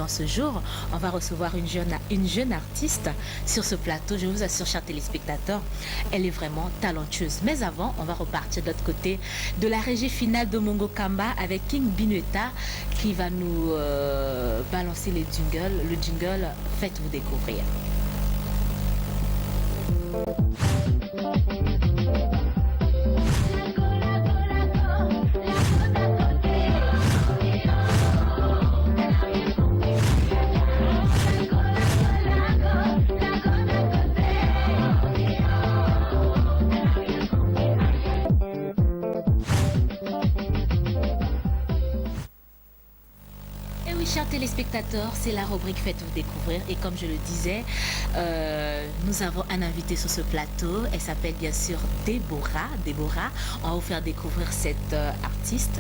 en ce jour, on va recevoir une jeune artiste sur ce plateau. Je vous assure, chers téléspectateurs, elle est vraiment talentueuse. Mais avant, on va repartir de l'autre côté de la régie finale de Mongo Kamba avec King Binueta qui va nous balancer les jingles. Le jingle, faites-vous découvrir. Chers téléspectateurs, c'est la rubrique Faites-vous découvrir et comme je le disais, nous avons un invité sur ce plateau. Elle s'appelle bien sûr Déborah. On va vous faire découvrir cette artiste,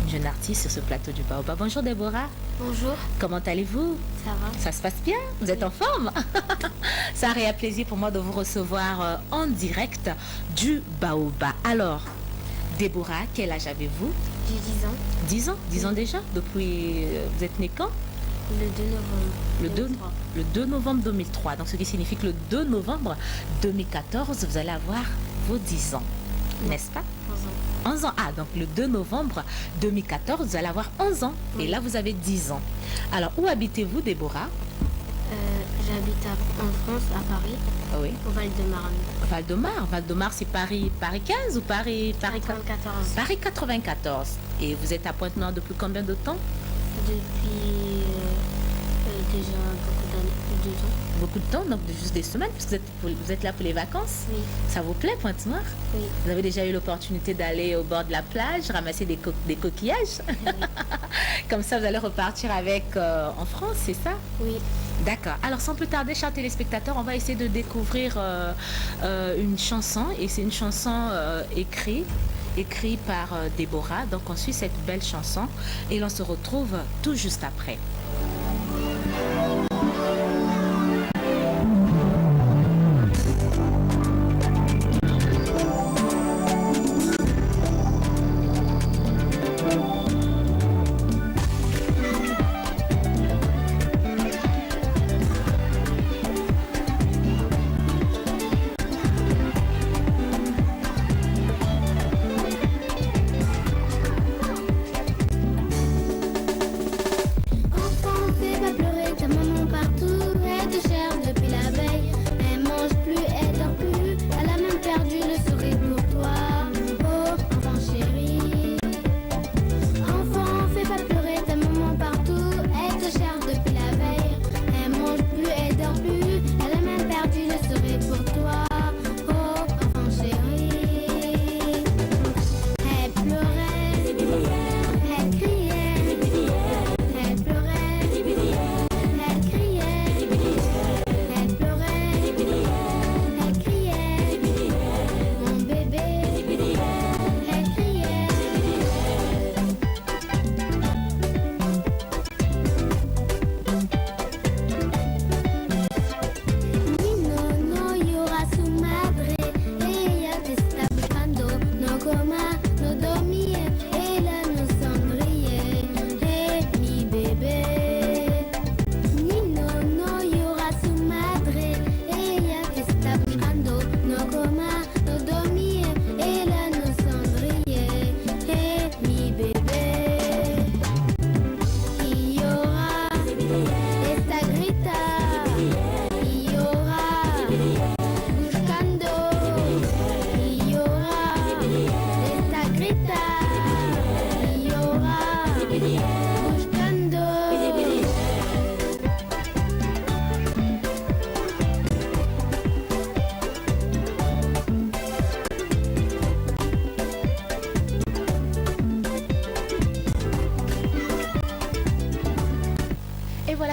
une jeune artiste sur ce plateau du Baobab. Bonjour Déborah. Bonjour. Comment allez-vous? Ça va. Ça se passe bien? Vous êtes en forme? Ça a un plaisir pour moi de vous recevoir en direct du Baobab. Alors, Déborah, quel âge avez-vous? J'ai 10 ans. 10 ans? 10 ans déjà? Depuis... vous êtes né quand? Le 2 novembre. Le 2 novembre 2003. Donc, ce qui signifie que le 2 novembre 2014, vous allez avoir vos 10 ans. N'est-ce pas? 11 ans. 11 ans. Ah, donc le 2 novembre 2014, vous allez avoir 11 ans. Oui. Et là, vous avez 10 ans. Alors, où habitez-vous, Déborah? J'habite en France, à Paris. Oui. Au Val-de-Marne. Val-de-Marne, c'est Paris 15 ou Paris 94. Paris 94. Et vous êtes à Pointe-Noire depuis combien de temps? Depuis déjà beaucoup d'années, plus de 2 ans. Beaucoup de temps, donc juste des semaines, puisque vous êtes là pour les vacances. Oui. Ça vous plaît, Pointe-Noire? Oui. Vous avez déjà eu l'opportunité d'aller au bord de la plage, ramasser des coquillages? Oui. Comme ça, vous allez repartir avec en France, c'est ça? Oui. D'accord. Alors, sans plus tarder, chers téléspectateurs, on va essayer de découvrir une chanson. Et c'est une chanson écrite par Déborah. Donc, on suit cette belle chanson et l'on se retrouve tout juste après.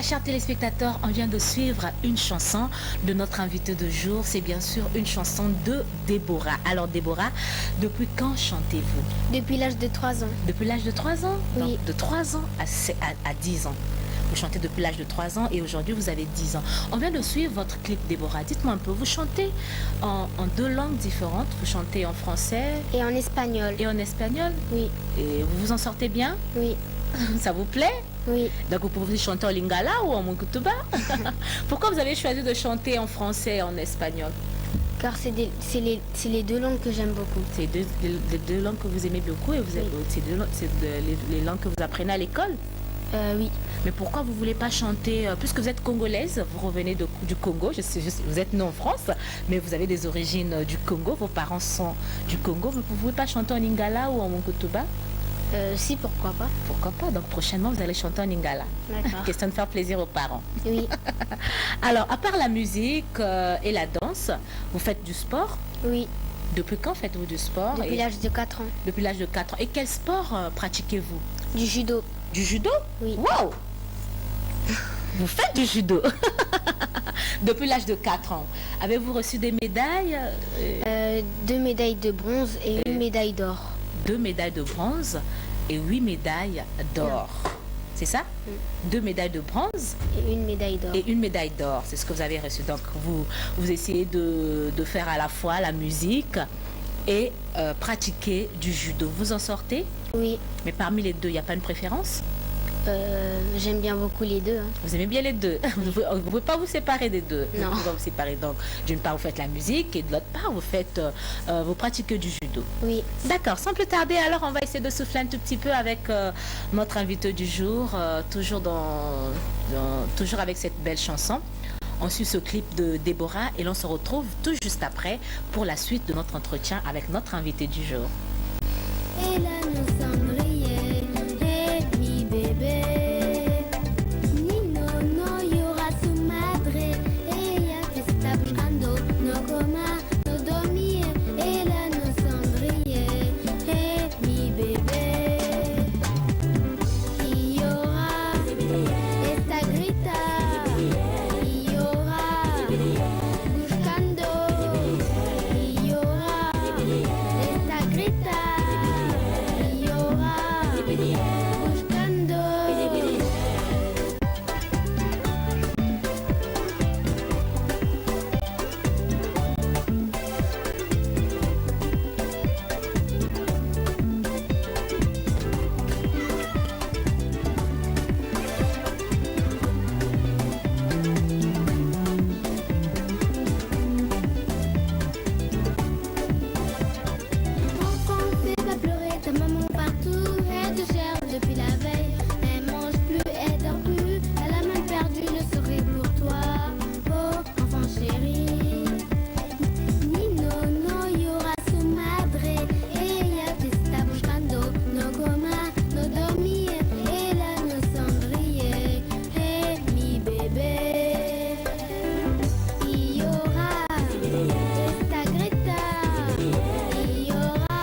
Chers téléspectateurs, on vient de suivre une chanson de notre invité de jour. C'est bien sûr une chanson de Déborah. Alors Déborah, depuis quand chantez-vous? Depuis l'âge de 3 ans. Depuis l'âge de 3 ans? Oui. Donc, de 3 ans à 10 ans. Vous chantez depuis l'âge de 3 ans et aujourd'hui vous avez 10 ans. On vient de suivre votre clip, Déborah. Dites-moi un peu, vous chantez en 2 langues différentes. Vous chantez en français et en espagnol. Et en espagnol? Oui. Et vous vous en sortez bien? Oui. Ça vous plaît? Oui. Donc vous pouvez chanter en lingala ou en mungutuba. Pourquoi vous avez choisi de chanter en français et en espagnol? Car c'est les deux langues que j'aime beaucoup. C'est les deux langues que vous aimez beaucoup et Oui. c'est les langues que vous apprenez à l'école. Oui. Mais pourquoi vous ne voulez pas chanter, puisque vous êtes congolaise, vous revenez du Congo, vous êtes né en France, mais vous avez des origines du Congo, vos parents sont du Congo, vous ne pouvez pas chanter en lingala ou en mungutuba? Si, pourquoi pas. Pourquoi pas? Donc prochainement, vous allez chanter en lingala. D'accord. Question de faire plaisir aux parents. Oui. Alors, à part la musique et la danse, vous faites du sport? Oui. Depuis quand faites-vous du sport? Depuis Et- l'âge de 4 ans. Depuis l'âge de 4 ans. Et quel sport pratiquez-vous? Du judo. Du judo? Oui. Wow! Vous faites du judo depuis l'âge de 4 ans. Avez-vous reçu des médailles? 2 médailles de bronze et une médaille d'or. 2 médailles de bronze et 8 médailles d'or. C'est ça? 2 médailles de bronze Et une médaille d'or. et une médaille d'or. C'est ce que vous avez reçu. Donc, vous essayez de faire à la fois la musique et pratiquer du judo. Vous en sortez? Oui. Mais parmi les deux, il n'y a pas une préférence? J'aime bien beaucoup les deux. Vous aimez bien les deux. Vous ne pouvez pas vous séparer des deux. Non. Vous pouvez pas vous séparer. Donc, d'une part, vous faites la musique et de l'autre part, vous pratiquez du judo. Oui. D'accord. Sans plus tarder, alors, on va essayer de souffler un tout petit peu avec notre invité du jour, toujours avec cette belle chanson. On suit ce clip de Déborah et l'on se retrouve tout juste après pour la suite de notre entretien avec notre invité du jour. Et là nous cendriers, et mi bébé. Ni no no llora su madre, ella que está buscando no coma, no dormir. Et là nous cendriers, et mi bébé. Y llora, está grita, y llora, buscando, y llora, está grita. Buscando. Enfant, fais pas pleurer ta maman partout. Elle te cherche depuis la veille. Elle mange plus, elle dort plus. Elle a mal perdu le sourire pour toi. Oh, enfant chéri. Ni no no llora su madre. Ella te está buscando. No coma, no dormir. Ella no sonríe. Hey, mi bébé. Y llora. Esta grita. Y llora.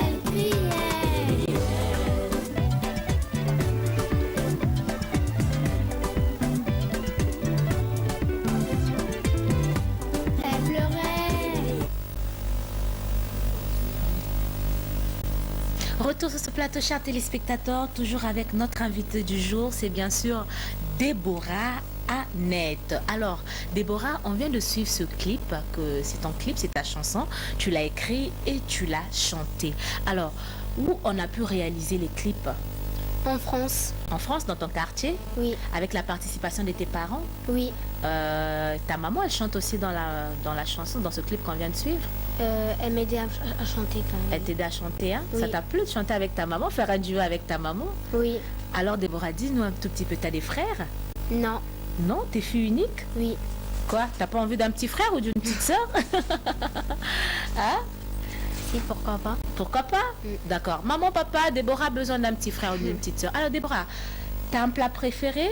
Elle criait. Elle pleurait. Retour sur ce plateau, chers téléspectateurs, toujours avec notre invité du jour, c'est bien sûr Déborah Annette. Alors, Déborah, on vient de suivre ce clip, que c'est ton clip, c'est ta chanson, tu l'as écrit et tu l'as chanté. Alors, où on a pu réaliser les clips? En France. En France, dans ton quartier, Oui. avec la participation de tes parents? Oui. Ta maman, elle chante aussi dans la chanson, dans ce clip qu'on vient de suivre? Elle m'aidait à chanter quand Elle même. t'aidait à chanter, hein? Oui. Ça t'a plu de chanter avec ta maman, faire un duo avec ta maman? Oui. Alors Déborah, dis-nous un tout petit peu, t'as des frères? Non. Non, t'es fille unique? Oui. Quoi? T'as pas envie d'un petit frère ou d'une petite sœur? Hein? Si, pourquoi pas. Pourquoi pas? Mm. D'accord. Maman, papa, Déborah a besoin d'un petit frère ou d'une petite sœur. Alors Déborah, t'as un plat préféré?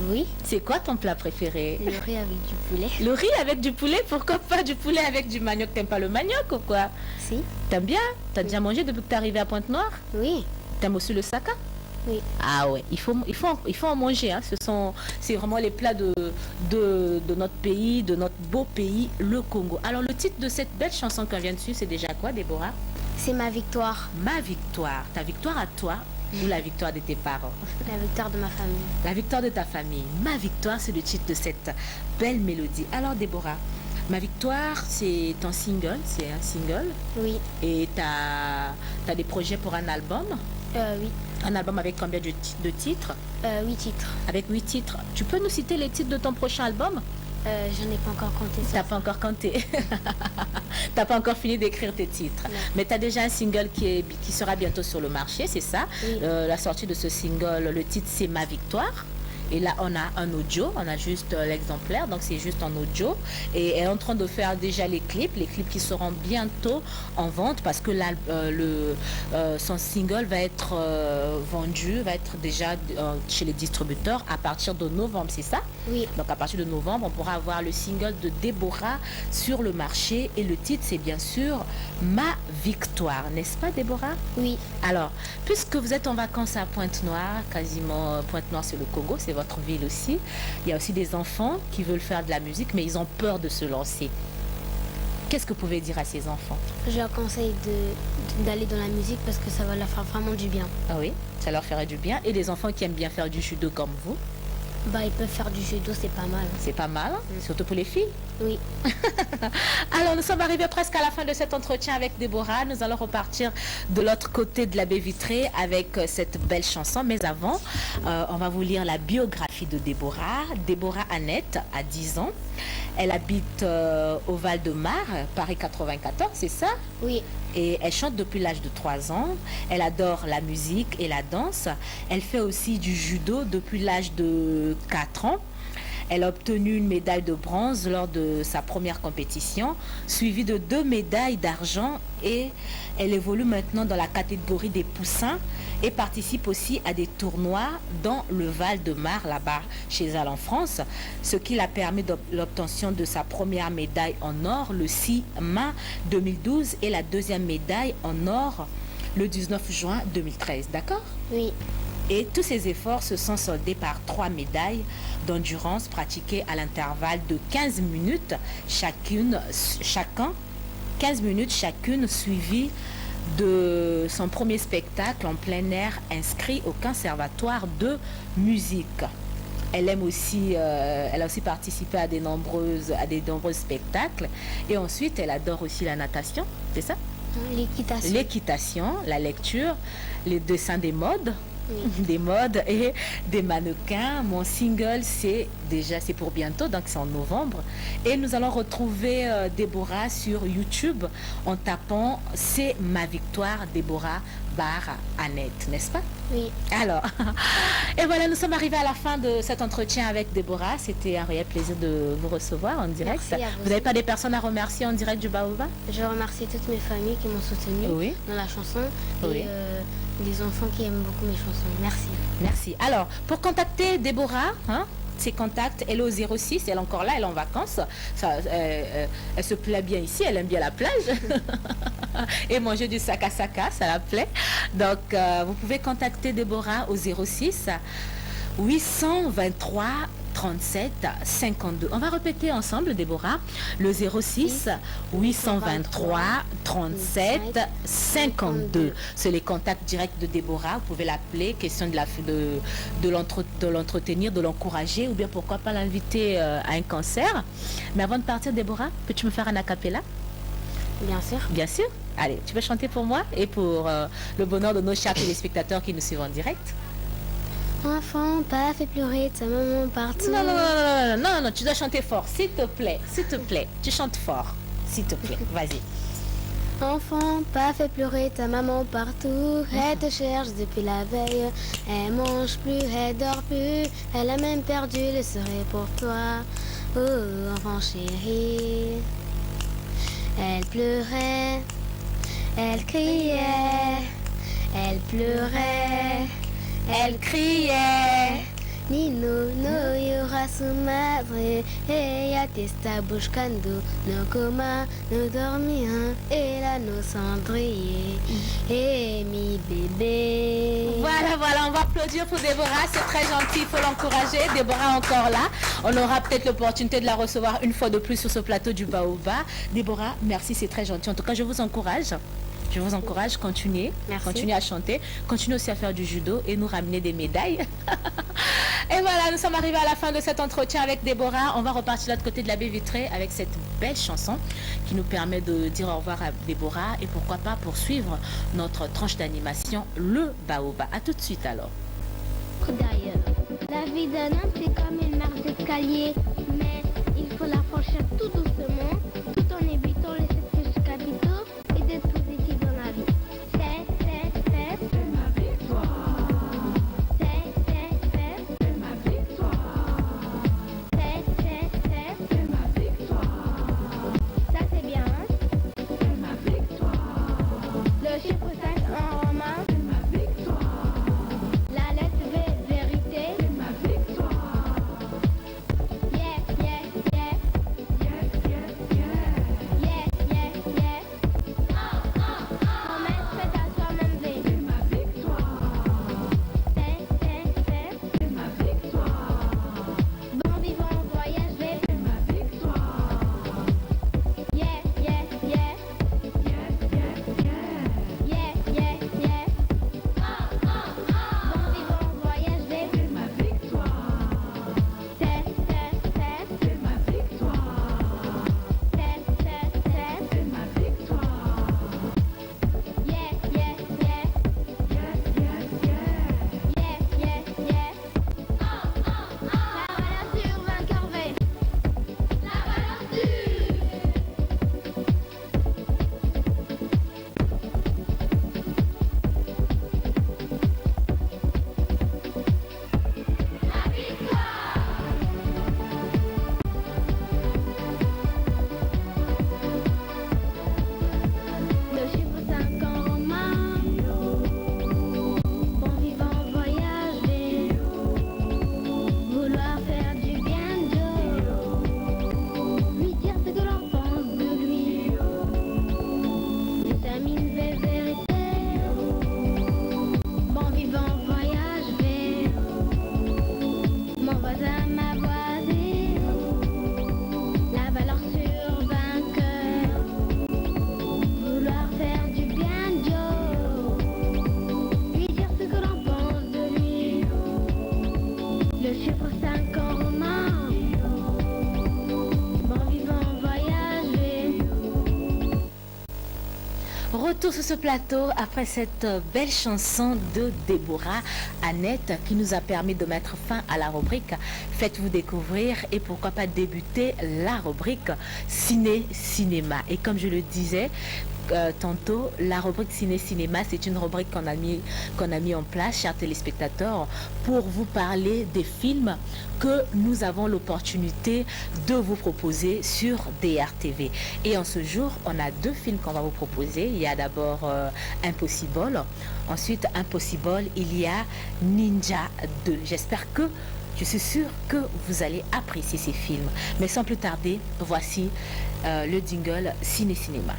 Oui. C'est quoi ton plat préféré? Le riz avec du poulet. Le riz avec du poulet? Pourquoi pas du poulet avec du manioc? T'aimes pas le manioc ou quoi? Si. T'aimes bien? T'as déjà mangé depuis que t'es arrivé à Pointe-Noire? Oui. T'aimes aussi le saka? Oui. Ah ouais, il faut en manger. Hein. C'est vraiment les plats de notre pays, de notre beau pays, le Congo. Alors le titre de cette belle chanson qu'on vient de suivre, c'est déjà quoi, Déborah? C'est ma victoire. Ma victoire. Ta victoire à toi ou la victoire de tes parents? La victoire de ma famille. La victoire de ta famille. Ma victoire, c'est le titre de cette belle mélodie. Alors Déborah, Ma victoire, c'est ton single, c'est un single. Oui, Et tu as des projets pour un album. oui. Un album avec combien de titres? 8 titres. Avec 8 titres. Tu peux nous citer les titres de ton prochain album? J'en ai pas encore compté ça. T'as pas encore compté. T'as pas encore fini d'écrire tes titres. Non. Mais tu as déjà un single qui sera bientôt sur le marché, c'est ça? Oui. La sortie de ce single, le titre c'est Ma Victoire. Et là, on a un audio, on a juste l'exemplaire, donc c'est juste en audio. Et elle est en train de faire déjà les clips qui seront bientôt en vente parce que là, son single va être vendu, va être déjà chez les distributeurs à partir de novembre, c'est ça? Oui, Donc à partir de novembre, on pourra avoir le single de Déborah sur le marché et le titre c'est bien sûr Ma Victoire, n'est-ce pas Déborah? oui. Alors, puisque vous êtes en vacances à Pointe-Noire, quasiment Pointe-Noire c'est le Congo, c'est votre ville aussi, il y a aussi des enfants qui veulent faire de la musique mais ils ont peur de se lancer. Qu'est-ce que vous pouvez dire à ces enfants? Je leur conseille d'aller dans la musique parce que ça va leur faire vraiment du bien. Ah oui, ça leur ferait du bien. Et les enfants qui aiment bien faire du judo comme vous, Bah, ils peuvent faire du judo, c'est pas mal. c'est pas mal, hein, surtout pour les filles. Oui, Alors, nous sommes arrivés presque à la fin de cet entretien avec Déborah. Nous allons repartir de l'autre côté de la baie vitrée avec cette belle chanson. Mais avant, on va vous lire la biographie de Déborah. Déborah Annette a 10 ans. Elle habite au Val-de-Marne, Paris 94, c'est ça? oui, Et elle chante depuis l'âge de 3 ans. Elle adore la musique et la danse. Elle fait aussi du judo depuis l'âge de 4 ans. Elle a obtenu une médaille de bronze lors de sa première compétition, suivie de 2 médailles d'argent et elle évolue maintenant dans la catégorie des poussins et participe aussi à des tournois dans le Val-de-Marne, là-bas chez elle en France, ce qui l'a permis l'obtention de sa première médaille en or le 6 mai 2012 et la deuxième médaille en or le 19 juin 2013. D'accord? oui, Et tous ces efforts se sont soldés par 3 médailles d'endurance pratiquées à l'intervalle de 15 minutes chacune, 15 minutes chacune, suivies de son premier spectacle en plein air inscrit au Conservatoire de musique. Elle aime aussi, elle a aussi participé à des nombreux spectacles et ensuite elle adore aussi la natation, c'est ça? l'équitation. L'équitation, la lecture, les dessins des modes. Oui. Des modes et des mannequins. Mon single, c'est pour bientôt, donc c'est en novembre. Et nous allons retrouver Déborah sur YouTube en tapant C'est ma victoire, Déborah Annette, n'est-ce pas? Oui, Alors, et voilà, nous sommes arrivés à la fin de cet entretien avec Déborah. C'était un réel plaisir de vous recevoir en direct. Merci à vous. Vous n'avez pas des personnes à remercier en direct du Baoba? je remercie toutes mes familles qui m'ont soutenue Oui. dans la chanson Oui. et les enfants qui aiment beaucoup mes chansons. Merci. Merci. Alors, pour contacter Déborah, ses contacts, elle est au 06, elle est encore là, elle est en vacances. Elle se plaît bien ici, elle aime bien la plage. Et manger du saka-saka, ça la plaît. Donc, vous pouvez contacter Déborah au 06 823 37 52. On va répéter ensemble, Déborah, le 06 823 37 52. C'est les contacts directs de Déborah. Vous pouvez l'appeler, question de l'entretenir, de l'encourager, ou bien pourquoi pas l'inviter à un concert. Mais avant de partir, Déborah, peux-tu me faire un a cappella? Bien sûr. Bien sûr. Allez, tu peux chanter pour moi et pour le bonheur de nos chers téléspectateurs qui nous suivent en direct. Enfant, pas fait pleurer ta maman partout. Non, tu dois chanter fort, s'il te plaît, tu chantes fort, s'il te plaît, vas-y. Enfant, pas fait pleurer ta maman partout. Elle te cherche depuis la veille. Elle mange plus, elle dort plus. Elle a même perdu le sourire pour toi. Oh, enfant chéri. Elle pleurait, elle criait, elle pleurait, elle criait. Nino no yura su madre, ella te está buscando, no coma, no dormir, ella no sonríe, et mi bébé. Voilà, on va applaudir pour Déborah, c'est très gentil, il faut l'encourager. Déborah est encore là, on aura peut-être l'opportunité de la recevoir une fois de plus sur ce plateau du Baoba. Déborah, merci, c'est très gentil. En tout cas, je vous encourage Je vous encourage, continuez, continuez à chanter, continuez aussi à faire du judo et nous ramener des médailles. Et voilà, nous sommes arrivés à la fin de cet entretien avec Déborah. On va repartir de l'autre côté de la baie vitrée avec cette belle chanson qui nous permet de dire au revoir à Déborah et pourquoi pas poursuivre notre tranche d'animation, le Baobab. À tout de suite alors. D'ailleurs, la vie d'un homme c'est comme une marche d'escalier, mais il faut la franchir tout doucement, tout en évitant les sacrifices capitaux et d'être positif dans la vie. C'est ma victoire. C'est ma victoire. C'est ma victoire. Ça c'est bien, hein? C'est ma victoire. Le chiffre 5 en romain. C'est ma victoire. La lettre V, vérité. C'est ma victoire. Yeah, yeah, yeah. Yeah, yeah, yeah. Yeah, yeah, yeah. Promesse faite à toi-même V. C'est ma victoire. C'est ma victoire. Bon vivant, voyage V. C'est ma victoire. Yeah, yeah, yeah. Yeah, yeah, yeah. Yeah, yeah, yeah. Bon vivant, voyage V. C'est ma victoire. C'est ma victoire. C'est ma victoire. Yeah, yeah, yeah. Yeah, yeah, yeah. Yeah, yeah, yeah. La valeur sûre, vainqueur V. La valeur sûre. Le chiffre 5 en romain. Bon vivant, voyager. Vouloir faire du bien de lui dire ce que l'on pense de lui. Vitamine V, vérité. Bon vivant, voyager. Mon voisin, ma voisine. La valeur sur vainqueur. Vouloir faire du bien Joe. Lui dire ce que l'on pense de lui. Le chiffre 5 en romain. Bon vivant, voyager. Retour sur ce plateau après cette belle chanson de Déborah Annette qui nous a permis de mettre fin à la rubrique Faites-vous découvrir et pourquoi pas débuter la rubrique Ciné-Cinéma. Et comme je le disais tantôt, la rubrique Ciné-Cinéma, c'est une rubrique qu'on a mis en place, chers téléspectateurs, pour vous parler des films que nous avons l'opportunité de vous proposer sur DRTV. Et en ce jour, on a deux films qu'on va vous proposer. Il y a d'abord Impossible. Ensuite, Impossible, il y a Ninja 2. Je suis sûre que vous allez apprécier ces films. Mais sans plus tarder, voici le jingle Ciné-Cinéma.